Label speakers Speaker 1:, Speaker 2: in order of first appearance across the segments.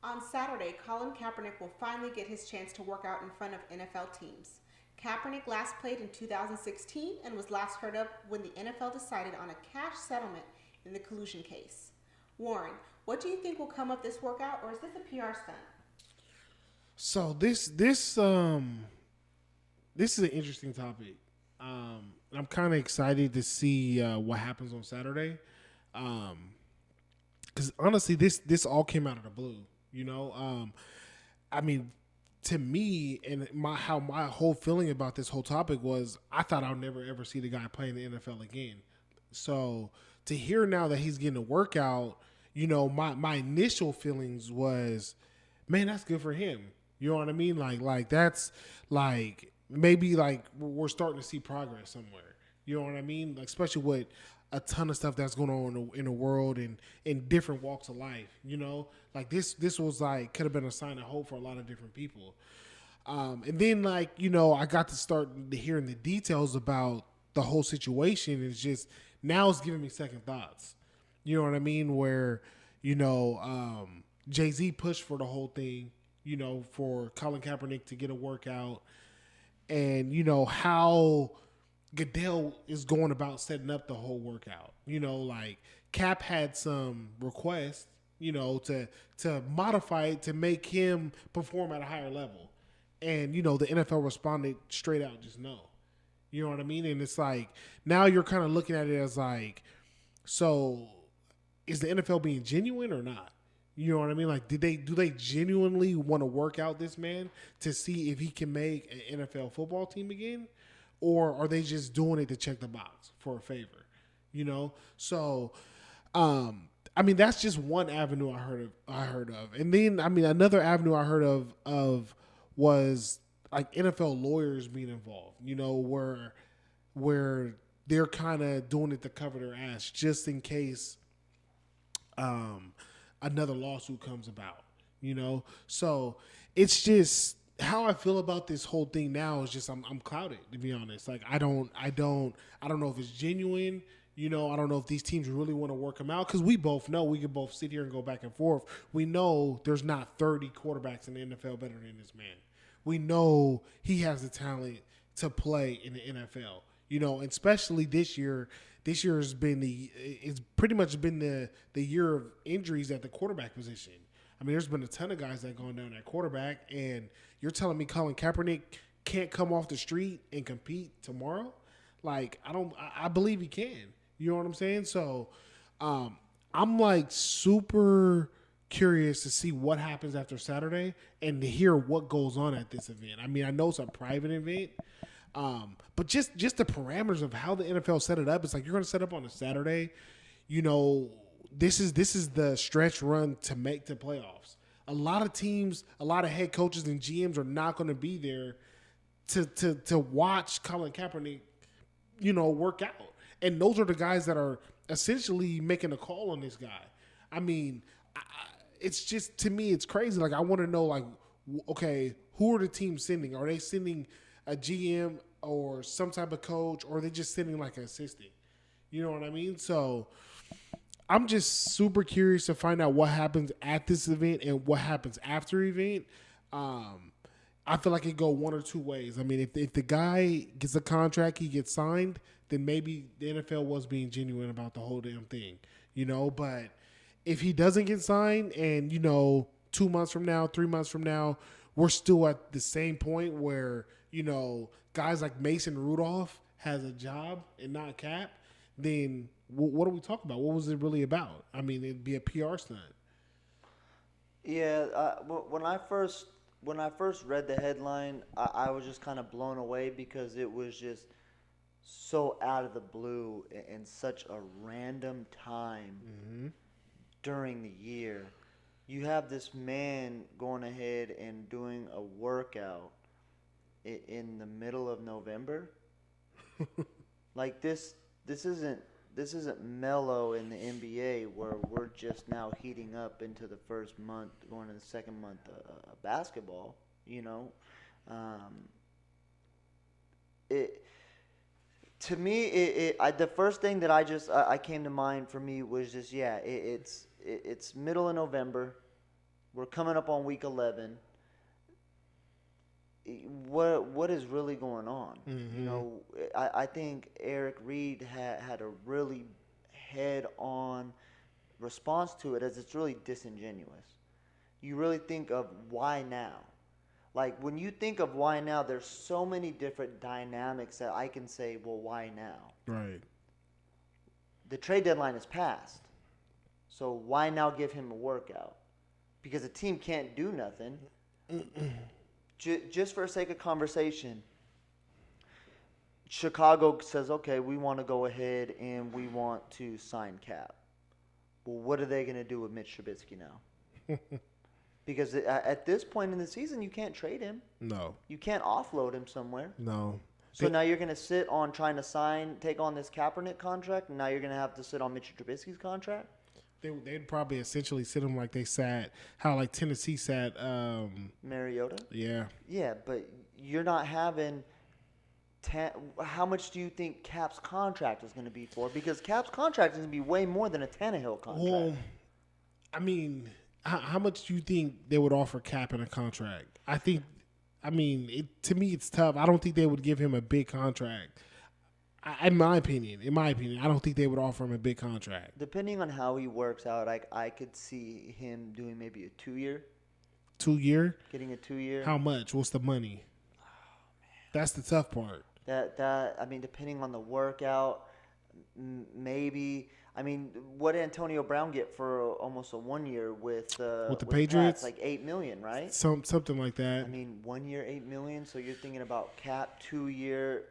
Speaker 1: On Saturday, Colin Kaepernick will finally get his chance to work out in front of NFL teams. Kaepernick last played in 2016 and was last heard of when the NFL decided on a cash settlement in the collusion case. Warren, what do you think will come of this workout, or is this a PR stunt?
Speaker 2: So this is an interesting topic. I'm kind of excited to see what happens on Saturday. Because honestly, this all came out of the blue. You know, I mean, to me, and my whole feeling about this whole topic was, I thought I'll never ever see the guy play in the NFL again. So to hear now that he's getting a workout, my initial feelings was, man, that's good for him. You know what I mean? Like that's like maybe like we're starting to see progress somewhere. You know what I mean? Like especially with a ton of stuff that's going on in the world and in different walks of life. Like this was like could have been a sign of hope for a lot of different people. And then I got to start hearing the details about the whole situation. It's just now it's giving me second thoughts. You know what I mean? Where Jay Z pushed for the whole thing. For Colin Kaepernick to get a workout, and how Goodell is going about setting up the whole workout. Like Cap had some requests, to modify it to make him perform at a higher level, and the NFL responded straight out, just no. You know what I mean? And it's like now you're kind of looking at it as like, so is the NFL being genuine or not? You know what I mean? Like, do they genuinely want to work out this man to see if he can make an NFL football team again, or are they just doing it to check the box for a favor? So I mean that's just one avenue I heard of, and then I mean another avenue I heard of was like NFL lawyers being involved. Where they're kind of doing it to cover their ass just in case um, another lawsuit comes about. So it's just how I feel about this whole thing now is just I'm clouded, to be honest. Like I don't know if it's genuine. I don't know if these teams really want to work him out, because we both know we can both sit here and go back and forth. We know there's not 30 quarterbacks in the NFL better than this man. We know he has the talent to play in the NFL. And especially this year. This year has been it's pretty much been the year of injuries at the quarterback position. I mean, there's been a ton of guys that gone down at quarterback, and you're telling me Colin Kaepernick can't come off the street and compete tomorrow? Like, I believe he can. You know what I'm saying? So, I'm like super curious to see what happens after Saturday and to hear what goes on at this event. I mean, I know it's a private event, but just the parameters of how the NFL set it up. It's like you're going to set up on a Saturday. This is the stretch run to make the playoffs. A lot of teams, a lot of head coaches and GMs are not going to be there to watch Colin Kaepernick, work out. And those are the guys that are essentially making a call on this guy. I mean, it's just, to me, it's crazy. Like, I want to know, like, okay, who are the teams sending? Are they sending a GM or some type of coach, or are they just sending like an assistant? You know what I mean? So I'm just super curious to find out what happens at this event and what happens after event. I feel like it go one or two ways. I mean, if the guy gets a contract, he gets signed, then maybe the NFL was being genuine about the whole damn thing, But if he doesn't get signed, and 2 months from now, 3 months from now, we're still at the same point where guys like Mason Rudolph has a job and not Cap, then what are we talking about? What was it really about? I mean, it'd be a PR stunt.
Speaker 3: Yeah, when I first read the headline, I was just kind of blown away because it was just so out of the blue and such a random time
Speaker 2: Mm-hmm.
Speaker 3: during the year. You have this man going ahead and doing a workout in the middle of November. Like this isn't mellow in the NBA where we're just now heating up into the first month, going to the second month of basketball. You know, um, it to me the first thing that I came to mind for me was just, yeah, it's middle of November. We're coming up on week 11. What is really going on?
Speaker 2: Mm-hmm.
Speaker 3: You know, I think Eric Reed had a really head-on response to it, as it's really disingenuous. You really think of why now? Like, when you think of why now, there's so many different dynamics that I can say, well, why now?
Speaker 2: Right.
Speaker 3: The trade deadline is passed. So why now give him a workout? Because the team can't do nothing. Just for the sake of conversation, Chicago says, okay, we want to go ahead and we want to sign Cap. Well, what are they going to do with Mitch Trubisky now? Because at this point in the season, you can't trade him.
Speaker 2: No.
Speaker 3: You can't offload him somewhere.
Speaker 2: No.
Speaker 3: So now you're going to sit on trying to take on this Kaepernick contract, and now you're going to have to sit on Mitch Trubisky's contract?
Speaker 2: They'd probably essentially sit him like they sat, how like Tennessee sat.
Speaker 3: Mariota?
Speaker 2: Yeah.
Speaker 3: Yeah, but you're not having how much do you think Cap's contract is going to be for? Because Cap's contract is going to be way more than a Tannehill contract.
Speaker 2: Well, I mean, how much do you think they would offer Cap in a contract? To me, it's tough. I don't think they would give him a big contract. In my opinion, I don't think they would offer him a big contract.
Speaker 3: Depending on how he works out, I could see him doing maybe a 2-year.
Speaker 2: 2 year?
Speaker 3: Getting a 2-year.
Speaker 2: How much? What's the money? Oh, man. That's the tough part.
Speaker 3: Depending on the workout, maybe. I mean, what did Antonio Brown get for almost a 1 year with the
Speaker 2: Patriots?
Speaker 3: Pats? Like $8 million, right?
Speaker 2: Something like that.
Speaker 3: I mean, 1 year, $8 million. So you're thinking about Cap 2 year,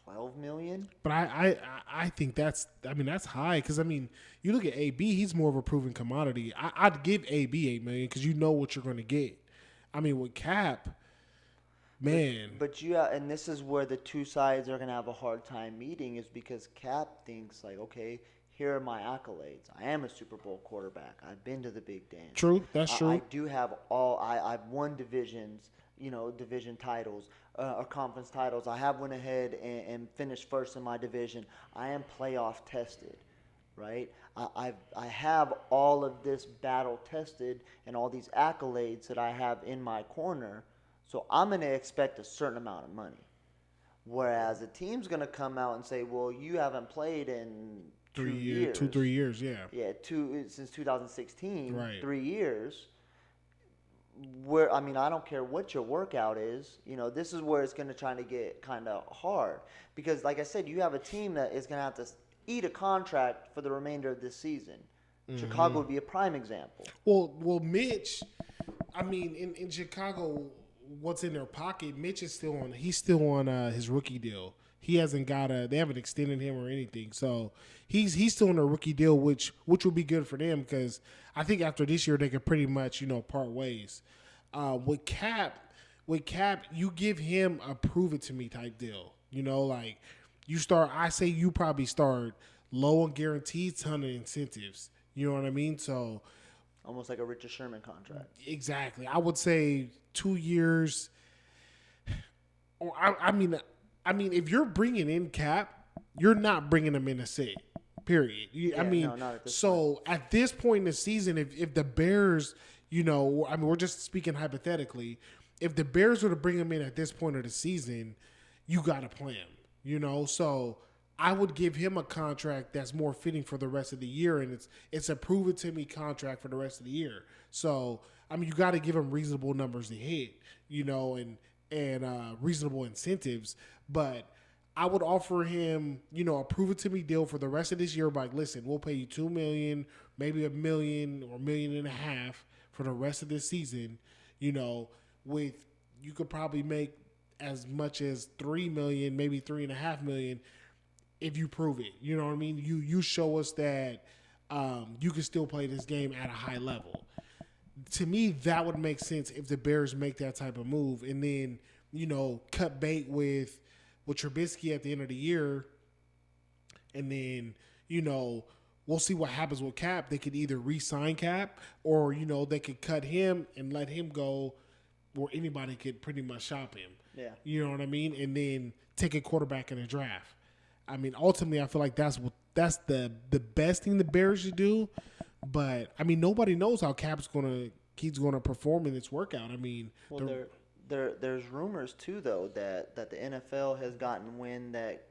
Speaker 3: $12 million?
Speaker 2: But I think that's high because, I mean, you look at AB, he's more of a proven commodity. I'd give AB $8 million because you know what you're going to get. I mean, with Cap, man.
Speaker 3: But and this is where the two sides are going to have a hard time meeting, is because Cap thinks like, okay, here are my accolades. I am a Super Bowl quarterback. I've been to the big dance.
Speaker 2: True, that's true.
Speaker 3: I do have I've won divisions, division titles. Or conference titles. I have went ahead and finished first in my division. I am playoff tested, right? I have all of this battle tested and all these accolades that I have in my corner. So I'm going to expect a certain amount of money. Whereas a team's going to come out and say, well, you haven't played in 2 years.
Speaker 2: 3 years, yeah.
Speaker 3: Yeah, since 2016,
Speaker 2: right.
Speaker 3: 3 years. I don't care what your workout is. This is where it's going to try to get kind of hard. Because, like I said, you have a team that is going to have to eat a contract for the remainder of this season. Mm-hmm. Chicago would be a prime example.
Speaker 2: Well, Mitch, I mean, in Chicago, what's in their pocket, Mitch is still on his rookie deal. He hasn't they haven't extended him or anything. So he's still on a rookie deal, which will be good for them because I think after this year they could pretty much, part ways. With Cap, you give him a prove it to me type deal. Like you probably start low on guarantees, ton of incentives. You know what I mean? So
Speaker 3: almost like a Richard Sherman contract.
Speaker 2: Exactly. I would say 2 years. Or I mean, if you're bringing in Cap, you're not bringing him in to sit. Period.
Speaker 3: No, not at this
Speaker 2: point. At this point in the season, if the Bears, we're just speaking hypothetically, if the Bears were to bring him in at this point of the season, you got to play him. So I would give him a contract that's more fitting for the rest of the year, and it's a prove it to me contract for the rest of the year. So you got to give him reasonable numbers to hit, and reasonable incentives, but I would offer him, a prove it to me deal for the rest of this year. Like, listen, we'll pay you $2 million, maybe $1 million or $1.5 million for the rest of this season. With you could probably make as much as $3 million, maybe $3.5 million, if you prove it. You know what I mean? You show us that you can still play this game at a high level. To me, that would make sense if the Bears make that type of move, and then cut bait with Trubisky at the end of the year, and then we'll see what happens with Cap. They could either re-sign Cap, or they could cut him and let him go, where anybody could pretty much shop him.
Speaker 3: Yeah,
Speaker 2: you know what I mean, and then take a quarterback in the draft. I mean, ultimately, I feel like that's the best thing the Bears should do. But nobody knows how Cap's gonna he's going to perform in this workout. I mean,
Speaker 3: Well, there's rumors too though that the NFL has gotten wind that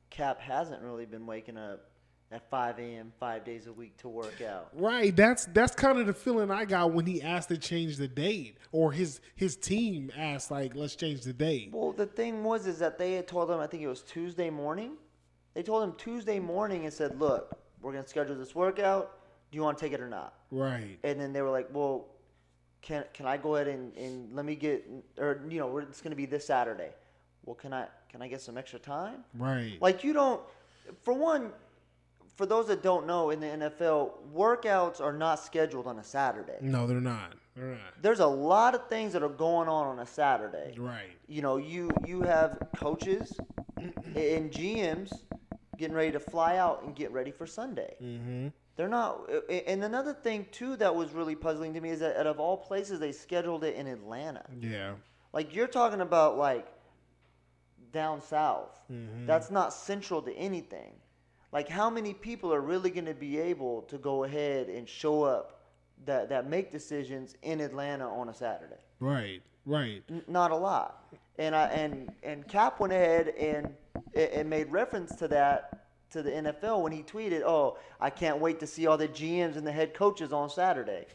Speaker 3: Cap hasn't really been waking up at 5 a.m. 5 days a week to work out.
Speaker 2: right. That's kind of the feeling I got when he asked to change the date, or his team asked like, let's change the date.
Speaker 3: Well, the thing is that they had told him, I think it was Tuesday morning. They told him Tuesday morning and said, look, we're going to schedule this workout. Do you want to take it or not?
Speaker 2: Right.
Speaker 3: And then they were like, well, can I go ahead and let me get, or, it's going to be this Saturday. Well, can I get some extra time?
Speaker 2: Right.
Speaker 3: Like, you don't, for one, for those that don't know, in the NFL, workouts are not scheduled on a Saturday.
Speaker 2: No, they're not. They're not.
Speaker 3: There's a lot of things that are going on a Saturday.
Speaker 2: Right.
Speaker 3: You have coaches and GMs getting ready to fly out and get ready for Sunday.
Speaker 2: Mm-hmm.
Speaker 3: They're not. And another thing, too, that was really puzzling to me is that out of all places, they scheduled it in Atlanta.
Speaker 2: Yeah.
Speaker 3: Like, you're talking about, like, down south.
Speaker 2: Mm-hmm.
Speaker 3: That's not central to anything. Like, how many people are really going to be able to go ahead and show up that make decisions in Atlanta on a Saturday?
Speaker 2: Right. Right.
Speaker 3: Not a lot. And Cap went ahead and made reference to that to the NFL when he tweeted, "Oh, I can't wait to see all the GMs and the head coaches on Saturday,"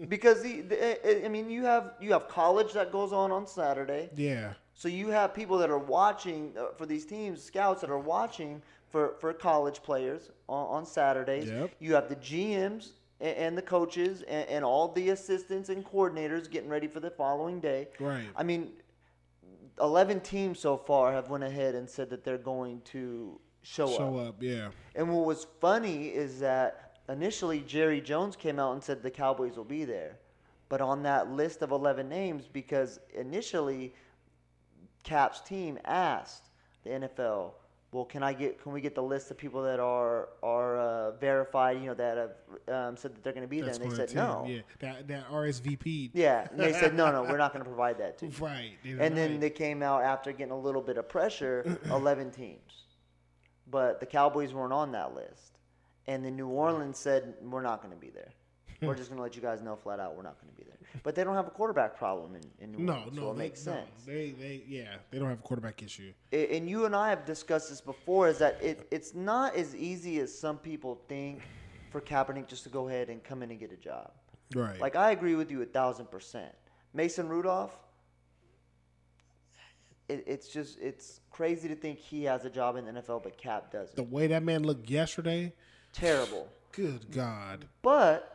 Speaker 3: because you have college that goes on Saturday.
Speaker 2: Yeah.
Speaker 3: So you have people that are watching for these teams, scouts that are watching for college players on Saturdays.
Speaker 2: Yep.
Speaker 3: You have the GMs and the coaches and all the assistants and coordinators getting ready for the following day.
Speaker 2: Right.
Speaker 3: I mean, 11 teams so far have went ahead and said that they're going to show up.
Speaker 2: Yeah.
Speaker 3: And what was funny is that initially Jerry Jones came out and said the Cowboys will be there. But on that list of 11 names, because initially Cap's team asked the NFL, well, can we get the list of people that are verified, that have said that they're going to be there? And they said no.
Speaker 2: Yeah, that RSVP'd.
Speaker 3: Yeah, and they said no, we're not going to provide that to you.
Speaker 2: Right.
Speaker 3: And then they came out after getting a little bit of pressure, 11 teams. But the Cowboys weren't on that list. And then New Orleans said, we're not going to be there. We're just going to let you guys know flat out we're not going to be there. But they don't have a quarterback problem in New Orleans, so it makes sense.
Speaker 2: They don't have a quarterback issue.
Speaker 3: And you and I have discussed this before, is that it's not as easy as some people think for Kaepernick just to go ahead and come in and get a job.
Speaker 2: Right.
Speaker 3: Like, I agree with you 1,000%. Mason Rudolph, it's crazy to think he has a job in the NFL, but Cap doesn't.
Speaker 2: The way that man looked yesterday.
Speaker 3: Terrible.
Speaker 2: Good God.
Speaker 3: But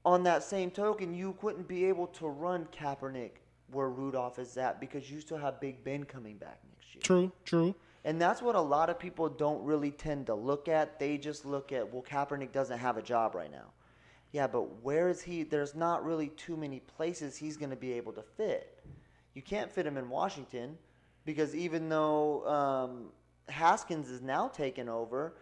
Speaker 3: on that same token, you wouldn't be able to run Kaepernick where Rudolph is at because you still have Big Ben coming back next year.
Speaker 2: True.
Speaker 3: And that's what a lot of people don't really tend to look at. They just look at, well, Kaepernick doesn't have a job right now. Yeah, but where is he? There's not really too many places he's going to be able to fit. You can't fit him in Washington because even though Haskins is now taken over,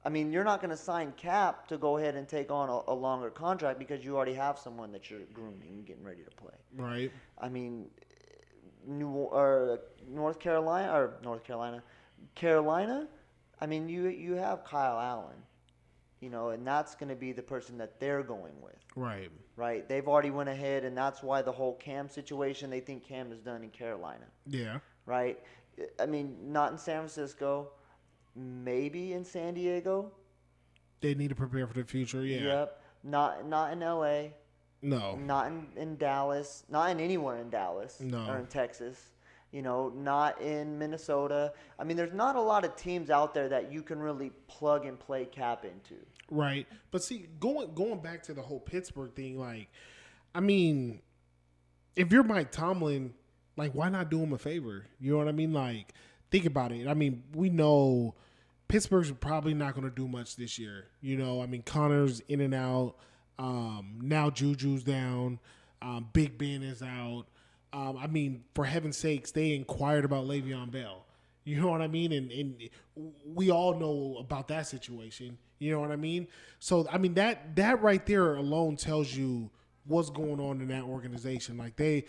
Speaker 3: I mean, you're not going to sign Cap to go ahead and take on a longer contract because you already have someone that you're grooming and getting ready to play.
Speaker 2: Right.
Speaker 3: I mean, Carolina. I mean, you have Kyle Allen, and that's going to be the person that they're going with.
Speaker 2: Right.
Speaker 3: Right. They've already went ahead, and that's why the whole Cam situation. They think Cam is done in Carolina.
Speaker 2: Yeah.
Speaker 3: Right. I mean, not in San Francisco. Maybe in San Diego.
Speaker 2: They need to prepare for the future, yeah.
Speaker 3: Yep. Not in LA.
Speaker 2: No.
Speaker 3: Not in Dallas. Not in anywhere in Dallas.
Speaker 2: No.
Speaker 3: Or in Texas. Not in Minnesota. I mean, there's not a lot of teams out there that you can really plug and play Cap into.
Speaker 2: Right. But see, going back to the whole Pittsburgh thing, like, I mean, if you're Mike Tomlin, like, why not do him a favor? You know what I mean? Like, think about it. I mean, we know Pittsburgh's probably not going to do much this year. I mean, Connor's in and out. Now Juju's down. Big Ben is out. I mean, for heaven's sakes, they inquired about Le'Veon Bell. You know what I mean? And we all know about that situation. You know what I mean? So, I mean, that right there alone tells you what's going on in that organization. Like, they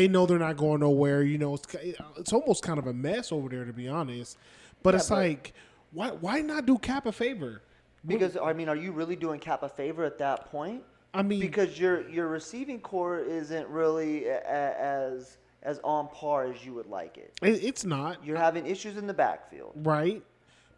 Speaker 2: know they're not going nowhere. It's almost kind of a mess over there, to be honest. But like, why not do Cap a favor?
Speaker 3: Because, I mean, are you really doing Cap a favor at that point?
Speaker 2: I mean,
Speaker 3: because your receiving core isn't really as on par as you would like it.
Speaker 2: it's not
Speaker 3: You're having issues in the backfield,
Speaker 2: right.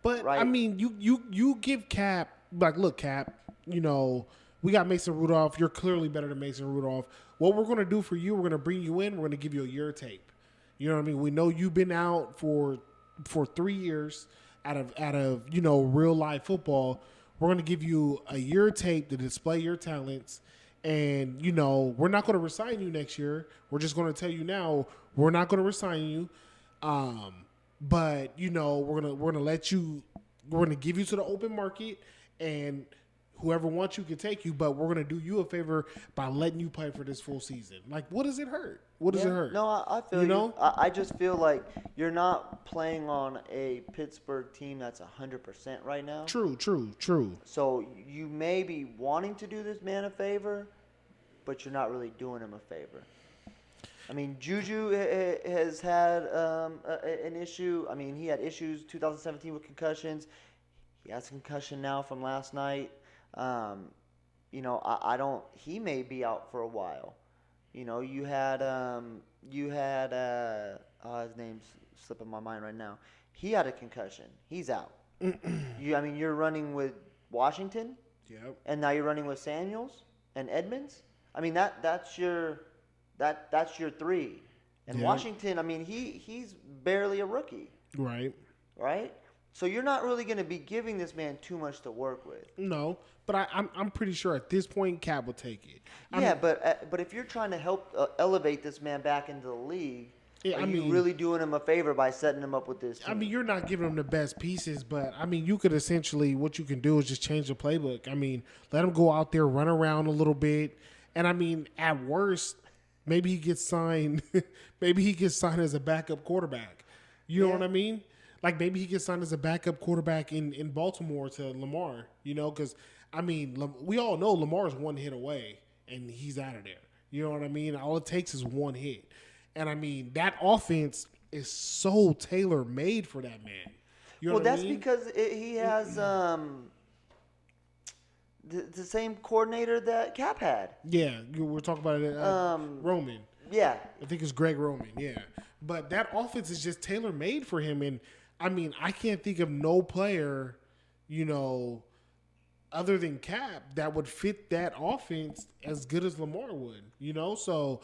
Speaker 2: But I
Speaker 3: right?
Speaker 2: mean, you give Cap like, look, Cap, we got Mason Rudolph. You're clearly better than Mason Rudolph. What we're gonna do for you, we're gonna bring you in. We're gonna give you a year tape. You know what I mean? We know you've been out for 3 years out of real life football. We're gonna give you a year tape to display your talents. And we're not going to resign you next year. We're just going to tell you now we're not going to resign you. But we're gonna let you. We're gonna give you to the open market, and whoever wants you can take you. But we're gonna do you a favor by letting you play for this full season. Like, what does it hurt? What does it hurt?
Speaker 3: No, I feel you. I just feel like you're not playing on a Pittsburgh team that's 100% right now.
Speaker 2: True.
Speaker 3: So you may be wanting to do this man a favor, but you're not really doing him a favor. I mean, Juju has had an issue. I mean, he had issues 2017 with concussions. He has a concussion now from last night. I don't. He may be out for a while. You had his name's slipping my mind right now. He had a concussion. He's out. You're running with Washington.
Speaker 2: Yep.
Speaker 3: And now you're running with Samuels and Edmonds. I mean that's your three. And Washington, I mean he's barely a rookie.
Speaker 2: Right.
Speaker 3: Right? So you're not really going to be giving this man too much to work with.
Speaker 2: No, but I'm pretty sure at this point Cap will take it.
Speaker 3: But if you're trying to help elevate this man back into the league, are you really doing him a favor by setting him up with this team?
Speaker 2: I mean, you're not giving him the best pieces, but I mean, you could essentially what you can do is just change the playbook. I mean, let him go out there, run around a little bit, and I mean, at worst, maybe he gets signed. Maybe he gets signed as a backup quarterback. You know what I mean? Like maybe he gets signed as a backup quarterback in Baltimore to Lamar, because, I mean, we all know Lamar's one hit away, and he's out of there. You know what I mean? All it takes is one hit. And, I mean, that offense is so tailor-made for that man. You know what I mean?
Speaker 3: Because he has the same coordinator that Cap had.
Speaker 2: Yeah, we're talking about it. Roman.
Speaker 3: Yeah.
Speaker 2: I think it's Greg Roman, yeah. But that offense is just tailor-made for him, and I mean, I can't think of no player, other than Cap that would fit that offense as good as Lamar would, So,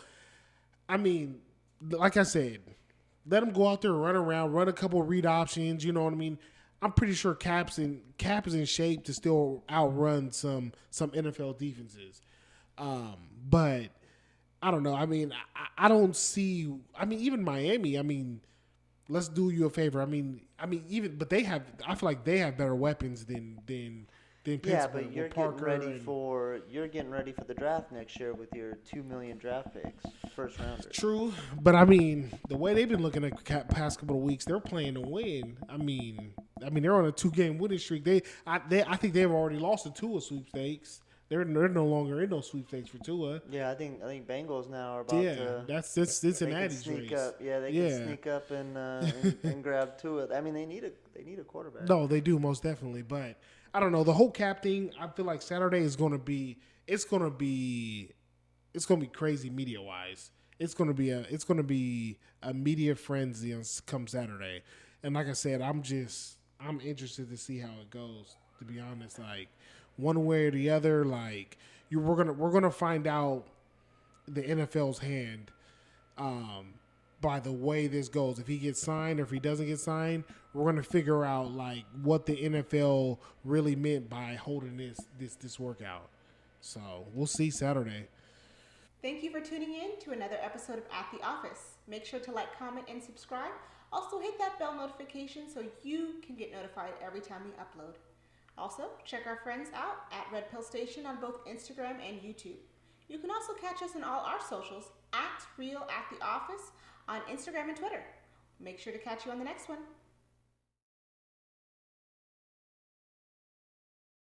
Speaker 2: I mean, like I said, let him go out there, run around, run a couple read options, you know what I mean? I'm pretty sure Cap is in shape to still outrun some NFL defenses. But I don't know. I mean, I don't see. I mean, even Miami. I mean, let's do you a favor. I mean, but they have. I feel like they have better weapons than Pittsburgh.
Speaker 3: Yeah, but you're getting ready for the draft next year with your $2 million draft picks, first rounders.
Speaker 2: True, but I mean, the way they've been looking at past couple of weeks, they're playing to win. I mean, they're on a 2-game winning streak. I think they've already lost the Tua sweepstakes. They're no longer in those sweepstakes for Tua.
Speaker 3: Yeah, I think Bengals now are about to.
Speaker 2: That's Cincinnati's race.
Speaker 3: They can sneak up and grab Tua. I mean, they need a quarterback.
Speaker 2: No, they do most definitely. But I don't know, the whole Cap thing. I feel like Saturday is going to be crazy media wise. It's going to be a media frenzy come Saturday. And like I said, I'm interested to see how it goes. To be honest, like. One way or the other, like we're gonna find out the NFL's hand by the way this goes. If he gets signed or if he doesn't get signed, we're gonna figure out like what the NFL really meant by holding this workout. So we'll see Saturday.
Speaker 1: Thank you for tuning in to another episode of At the Office. Make sure to like, comment, and subscribe. Also hit that bell notification so you can get notified every time we upload. Also, check our friends out at Red Pill Station on both Instagram and YouTube. You can also catch us on all our socials at Real at the Office on Instagram and Twitter. Make sure to catch you on the next one.